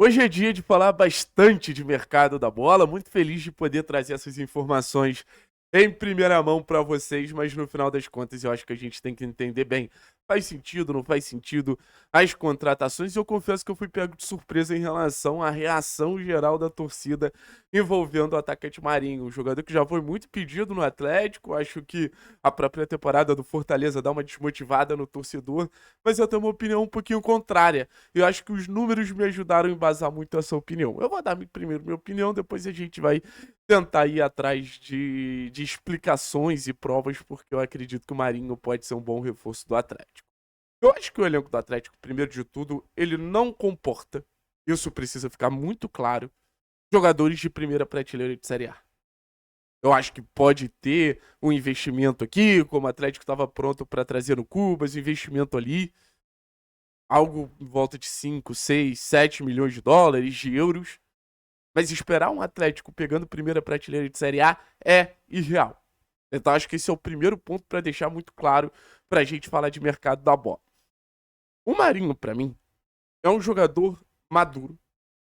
Hoje é dia de falar bastante de mercado da bola. Muito feliz de poder trazer essas informações em primeira mão para vocês, mas no final das contas eu acho que a gente tem que entender bem. Faz sentido, não faz sentido as contratações? E eu confesso que eu fui pego de surpresa em relação à reação geral da torcida envolvendo o atacante Marinho, um jogador que já foi muito pedido no Atlético. Acho que a própria temporada do Fortaleza dá uma desmotivada no torcedor, mas eu tenho uma opinião um pouquinho contrária. Eu acho que os números me ajudaram a embasar muito essa opinião. Eu vou dar primeiro minha opinião, depois a gente vai tentar ir atrás de explicações e provas, porque eu acredito que o Marinho pode ser um bom reforço do Atlético. Eu acho que o elenco do Atlético, primeiro de tudo, ele não comporta, isso precisa ficar muito claro, jogadores de primeira prateleira de Série A. Eu acho que pode ter um investimento aqui, como o Atlético estava pronto para trazer no Cubas, investimento ali, algo em volta de 5, 6, 7 milhões de dólares, de euros. Mas esperar um Atlético pegando primeira prateleira de Série A é irreal. Então acho que esse é o primeiro ponto para deixar muito claro para a gente falar de mercado da bola. O Marinho, para mim, é um jogador maduro,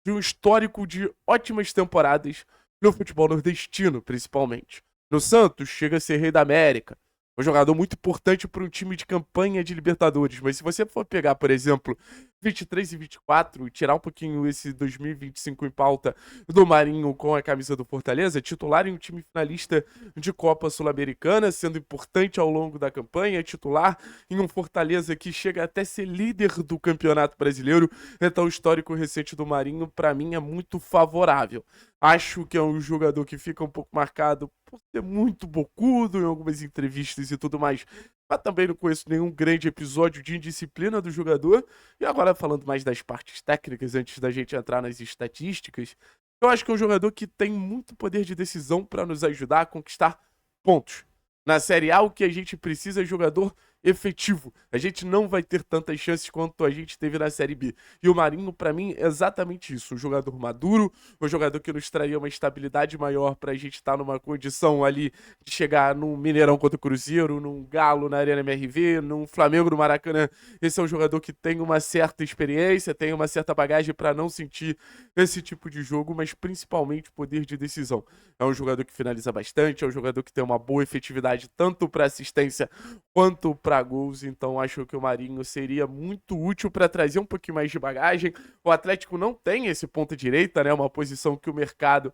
de um histórico de ótimas temporadas no futebol nordestino, principalmente. No Santos, chega a ser rei da América. Um jogador muito importante para um time de campanha de Libertadores. Mas se você for pegar, por exemplo, 23 e 24 e tirar um pouquinho esse 2025 em pauta do Marinho com a camisa do Fortaleza, titular em um time finalista de Copa Sul-Americana, sendo importante ao longo da campanha, titular em um Fortaleza que chega até ser líder do Campeonato Brasileiro. Então o histórico recente do Marinho, para mim, é muito favorável. Acho que é um jogador que fica um pouco marcado por ser muito bocudo em algumas entrevistas e tudo mais. Mas também não conheço nenhum grande episódio de indisciplina do jogador. E agora, falando mais das partes técnicas, antes da gente entrar nas estatísticas, eu acho que é um jogador que tem muito poder de decisão para nos ajudar a conquistar pontos. Na Série A, o que a gente precisa é jogador efetivo. A gente não vai ter tantas chances quanto a gente teve na Série B. E o Marinho, para mim, é exatamente isso. Um jogador maduro, um jogador que nos traria uma estabilidade maior para a gente estar numa condição ali de chegar num Mineirão contra o Cruzeiro, num Galo na Arena MRV, num Flamengo no Maracanã. Esse é um jogador que tem uma certa experiência, tem uma certa bagagem para não sentir esse tipo de jogo, mas principalmente poder de decisão. É um jogador que finaliza bastante, é um jogador que tem uma boa efetividade tanto para assistência quanto para gols, então acho que o Marinho seria muito útil para trazer um pouquinho mais de bagagem. O Atlético não tem esse ponta direita, né? Uma posição que o mercado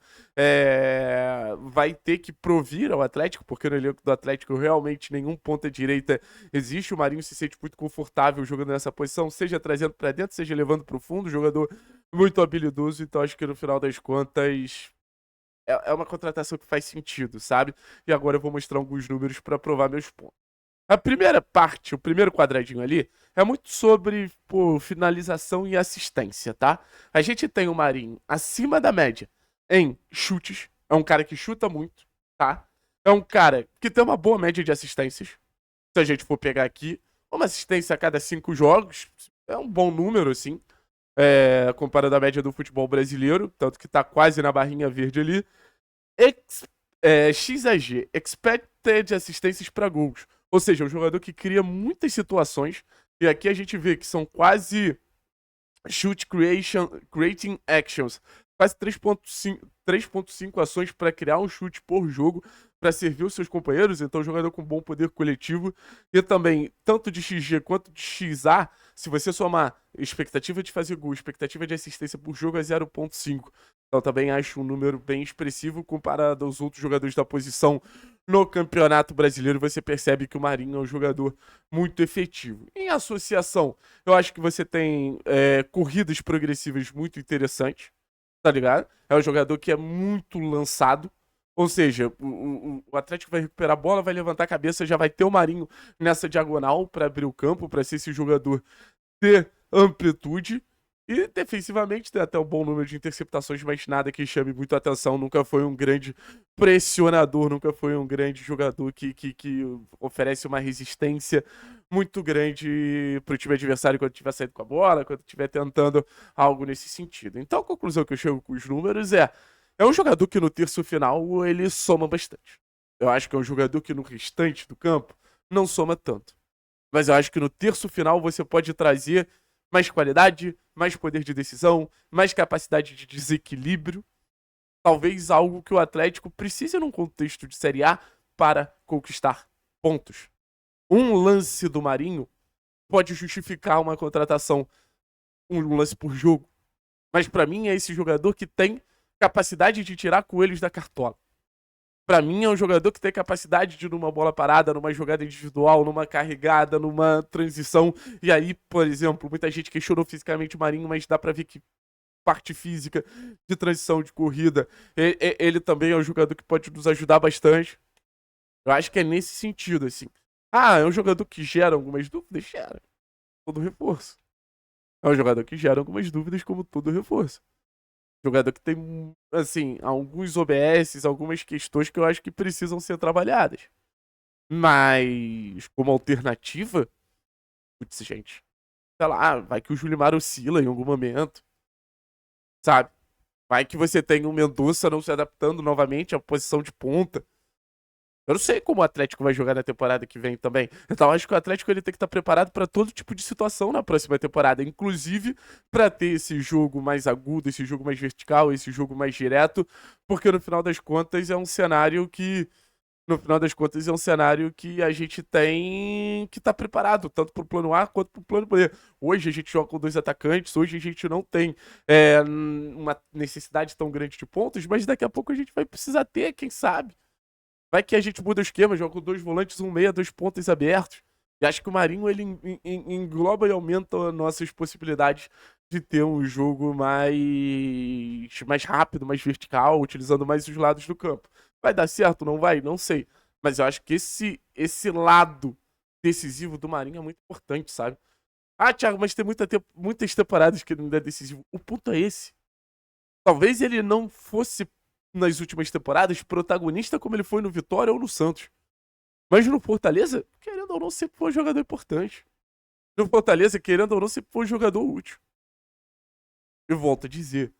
vai ter que provir ao Atlético, porque no elenco do Atlético realmente nenhum ponta direita existe. O Marinho se sente muito confortável jogando nessa posição, seja trazendo para dentro, seja levando para o fundo. Jogador muito habilidoso, então acho que no final das contas é uma contratação que faz sentido, sabe? E agora eu vou mostrar alguns números para provar meus pontos. A primeira parte, o primeiro quadradinho ali, é muito sobre finalização e assistência, tá? A gente tem o Marinho acima da média em chutes. É um cara que chuta muito, tá? É um cara que tem uma boa média de assistências. Se a gente for pegar aqui, uma assistência a cada 5 jogos, é um bom número, assim, comparado à média do futebol brasileiro, tanto que tá quase na barrinha verde ali. XAG, Expected Assistências para gols. Ou seja, é um jogador que cria muitas situações. E aqui a gente vê que são quase creating actions. Quase 3.5 ações para criar um chute por jogo para servir os seus companheiros. Então, um jogador com bom poder coletivo. E também, tanto de XG quanto de XA, se você somar expectativa de fazer gol, expectativa de assistência por jogo é 0.5. Então, também acho um número bem expressivo comparado aos outros jogadores da posição no Campeonato Brasileiro. Você percebe que o Marinho é um jogador muito efetivo. Em associação, eu acho que você tem corridas progressivas muito interessantes, tá ligado? É um jogador que é muito lançado. Ou seja, o Atlético vai recuperar a bola, vai levantar a cabeça, já vai ter o Marinho nessa diagonal para abrir o campo, para ser esse jogador ter amplitude. E defensivamente tem até um bom número de interceptações, mas nada que chame muito a atenção. Nunca foi um grande pressionador, nunca foi um grande jogador que oferece uma resistência muito grande para o time adversário quando estiver saindo com a bola, quando estiver tentando algo nesse sentido. Então a conclusão que eu chego com os números é um jogador que no terço final ele soma bastante. Eu acho que é um jogador que no restante do campo não soma tanto. Mas eu acho que no terço final você pode trazer mais qualidade, mais poder de decisão, mais capacidade de desequilíbrio. Talvez algo que o Atlético precise num contexto de Série A para conquistar pontos. Um lance do Marinho pode justificar uma contratação, um lance por jogo. Mas pra mim é esse jogador que tem capacidade de tirar coelhos da cartola. Pra mim é um jogador que tem capacidade de, numa bola parada, numa jogada individual, numa carregada, numa transição. E aí, por exemplo, muita gente questionou fisicamente o Marinho, mas dá pra ver que parte física de transição de corrida, ele também é um jogador que pode nos ajudar bastante. Eu acho que é nesse sentido, assim. Ah, é um jogador que gera algumas dúvidas? Gera. Todo reforço. É um jogador que gera algumas dúvidas, como todo reforço. Jogador que tem, assim, alguns OBS, algumas questões que eu acho que precisam ser trabalhadas. Mas, como alternativa, putz, gente, sei lá, vai que o Julimar oscila em algum momento, sabe? Vai que você tem um Mendonça não se adaptando novamente à posição de ponta. Eu não sei como o Atlético vai jogar na temporada que vem também. Então acho que o Atlético ele tem que estar preparado para todo tipo de situação na próxima temporada, inclusive para ter esse jogo mais agudo, esse jogo mais vertical, esse jogo mais direto, porque no final das contas é um cenário que a gente tem que estar preparado, tanto para o plano A quanto para o plano B. Hoje a gente joga com 2 atacantes, hoje a gente não tem uma necessidade tão grande de pontos, mas daqui a pouco a gente vai precisar ter, quem sabe. Vai que a gente muda o esquema, joga com 2 volantes, 1 meia, 2 pontas abertos. E acho que o Marinho ele engloba e aumenta nossas possibilidades de ter um jogo mais rápido, mais vertical, utilizando mais os lados do campo. Vai dar certo? Não vai? Não sei. Mas eu acho que esse lado decisivo do Marinho é muito importante, sabe? Ah, Thiago, mas tem muitas temporadas que ele não é decisivo. O ponto é esse. Talvez ele não fosse, nas últimas temporadas, protagonista como ele foi no Vitória ou no Santos. Mas no Fortaleza, querendo ou não, sempre foi um jogador importante. No Fortaleza, querendo ou não, sempre foi um jogador útil. Eu volto a dizer,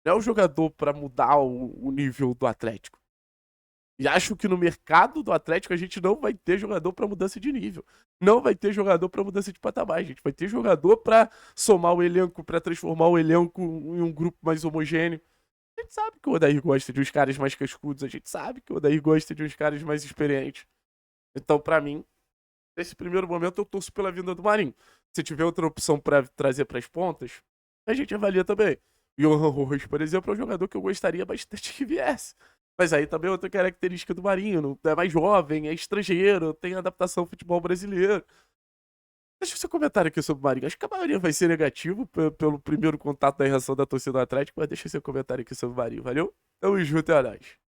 não é um jogador pra mudar o nível do Atlético. E acho que no mercado do Atlético a gente não vai ter jogador pra mudança de nível. Não vai ter jogador pra mudança de patamar. A gente vai ter jogador pra somar o elenco, pra transformar o elenco em um grupo mais homogêneo. A gente sabe que o Odair gosta de uns caras mais cascudos. A gente sabe que o Odair gosta de uns caras mais experientes. Então, pra mim, nesse primeiro momento, eu torço pela vinda do Marinho. Se tiver outra opção pra trazer pras pontas, a gente avalia também. O Johan Rojas, por exemplo, é um jogador que eu gostaria bastante que viesse. Mas aí também é outra característica do Marinho. É mais jovem, é estrangeiro, tem adaptação ao futebol brasileiro. Deixa o seu comentário aqui sobre o Marinho. Acho que a maioria vai ser negativo pelo primeiro contato da reação da torcida do Atlético, mas deixa o seu comentário aqui sobre o Marinho, valeu? Tamo junto, é nóis.